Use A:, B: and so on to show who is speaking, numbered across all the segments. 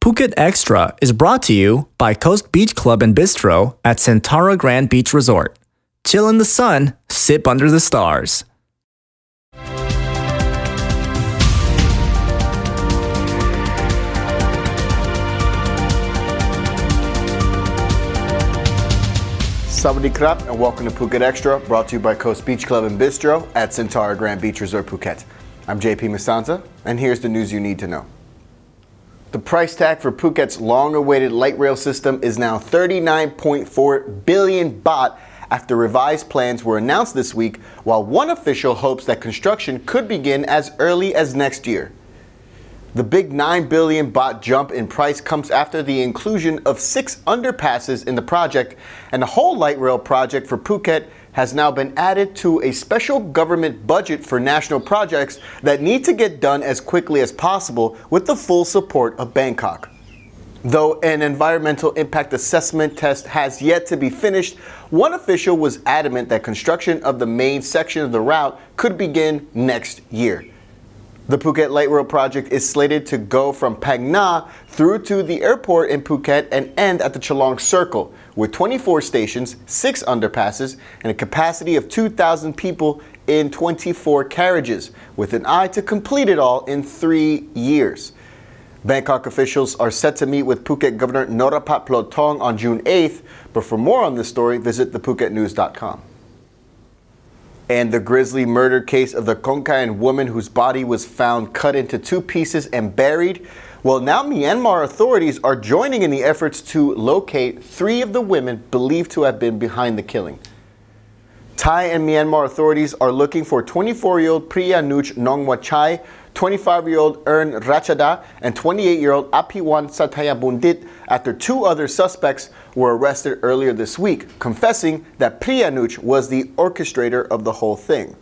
A: Phuket Extra is brought to you by Coast Beach Club and Bistro at Centara Grand Beach Resort. Chill in the sun, sip under the stars.
B: Sawadee krap and welcome to Phuket Extra, brought to you by Coast Beach Club and Bistro at Centara Grand Beach Resort, Phuket. I'm JP Mestanza, and here's the news you need to know. The price tag for Phuket's long-awaited light rail system is now 39.4 billion baht after revised plans were announced this week, while one official hopes that construction could begin as early as next year. The big 9 billion baht jump in price comes after the inclusion of 6 underpasses in the project, and the whole light rail project for Phuket has now been added to a special government budget for national projects that need to get done as quickly as possible with the full support of Bangkok. Though an environmental impact assessment test has yet to be finished, one official was adamant that construction of the main section of the route could begin next year. The Phuket Light Rail project is slated to go from Phang Nga through to the airport in Phuket and end at the Chalong Circle, with 24 stations, 6 underpasses, and a capacity of 2,000 people in 24 carriages, with an eye to complete it all in 3 years. Bangkok officials are set to meet with Phuket Governor Norapat Plotthong on June 8th, but for more on this story, visit thephuket.news.com. And the grisly murder case of the Khon woman whose body was found cut into 2 pieces and buried. Well, now Myanmar authorities are joining in the efforts to locate 3 of the women believed to have been behind the killing. Thai and Myanmar authorities are looking for 24-year-old Priya Nuch Nongwachai, 25-year-old Ern Rachada, and 28-year-old Apiwan Satayabundit after 2 other suspects were arrested earlier this week, confessing that Priya Nuch was the orchestrator of the whole thing.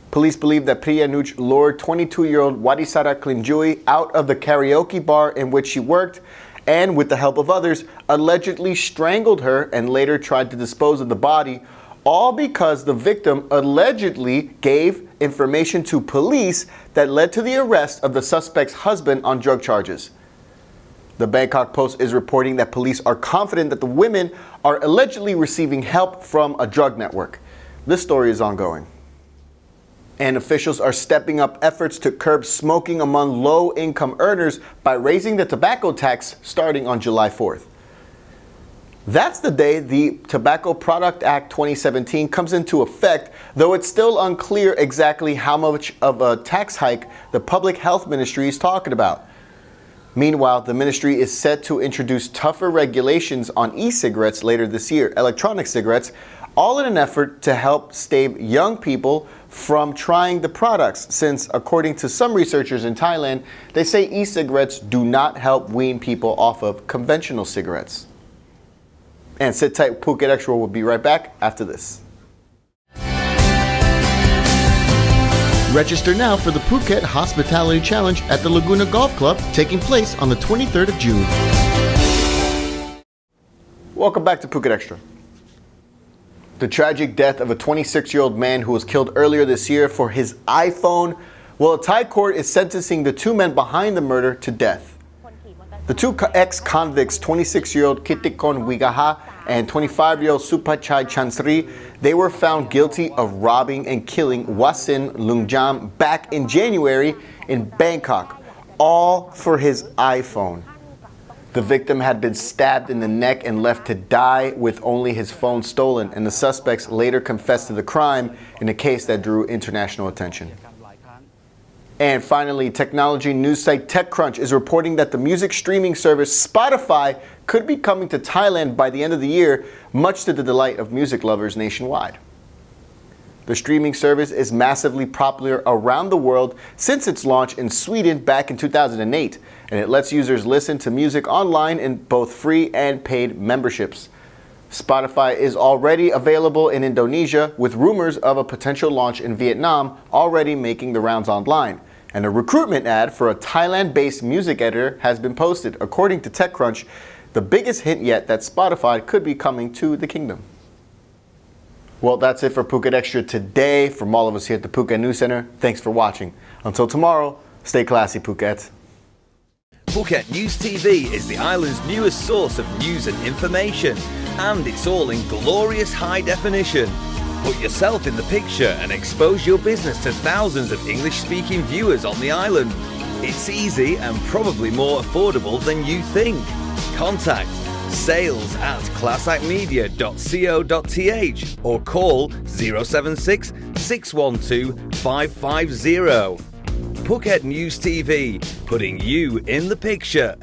B: Police believe that Priya Nuch lured 22-year-old Wadisara Klinjui out of the karaoke bar in which she worked and, with the help of others, allegedly strangled her and later tried to dispose of the body, all because the victim allegedly gave information to police that led to the arrest of the suspect's husband on drug charges. The Bangkok Post is reporting that police are confident that the women are allegedly receiving help from a drug network. This story is ongoing. And officials are stepping up efforts to curb smoking among low-income earners by raising the tobacco tax starting on July 4th. That's the day the Tobacco Product Act 2017 comes into effect, though it's still unclear exactly how much of a tax hike the Public Health Ministry is talking about. Meanwhile, the ministry is set to introduce tougher regulations on e-cigarettes later this year, electronic cigarettes, all in an effort to help stave young people from trying the products, since according to some researchers in Thailand, they say e-cigarettes do not help wean people off of conventional cigarettes. And sit tight, Phuket Extra will be right back after this.
C: Register now for the Phuket Hospitality Challenge at the Laguna Golf Club, taking place on the 23rd of June.
B: Welcome back to Phuket Extra. The tragic death of a 26-year-old man who was killed earlier this year for his iPhone. Well, a Thai court is sentencing the 2 men behind the murder to death. The 2 ex-convicts, 26-year-old Kittikon Wigaha and 25-year-old Supachai Chansri, they were found guilty of robbing and killing Wasin Lungjam back in January in Bangkok, all for his iPhone. The victim had been stabbed in the neck and left to die with only his phone stolen, and the suspects later confessed to the crime in a case that drew international attention. And finally, technology news site TechCrunch is reporting that the music streaming service Spotify could be coming to Thailand by the end of the year, much to the delight of music lovers nationwide. The streaming service is massively popular around the world since its launch in Sweden back in 2008, and it lets users listen to music online in both free and paid memberships. Spotify is already available in Indonesia, with rumors of a potential launch in Vietnam already making the rounds online. And a recruitment ad for a Thailand-based music editor has been posted, according to TechCrunch, the biggest hint yet that Spotify could be coming to the kingdom. Well, that's it for Phuket Extra today. From all of us here at the Phuket News Center, thanks for watching. Until tomorrow, stay classy, Phuket.
D: Phuket News TV is the island's newest source of news and information, and it's all in glorious high definition. Put yourself in the picture and expose your business to thousands of English-speaking viewers on the island. It's easy and probably more affordable than you think. Contact sales@classactmedia.co.th or call 076 612 550. Phuket News TV, putting you in the picture.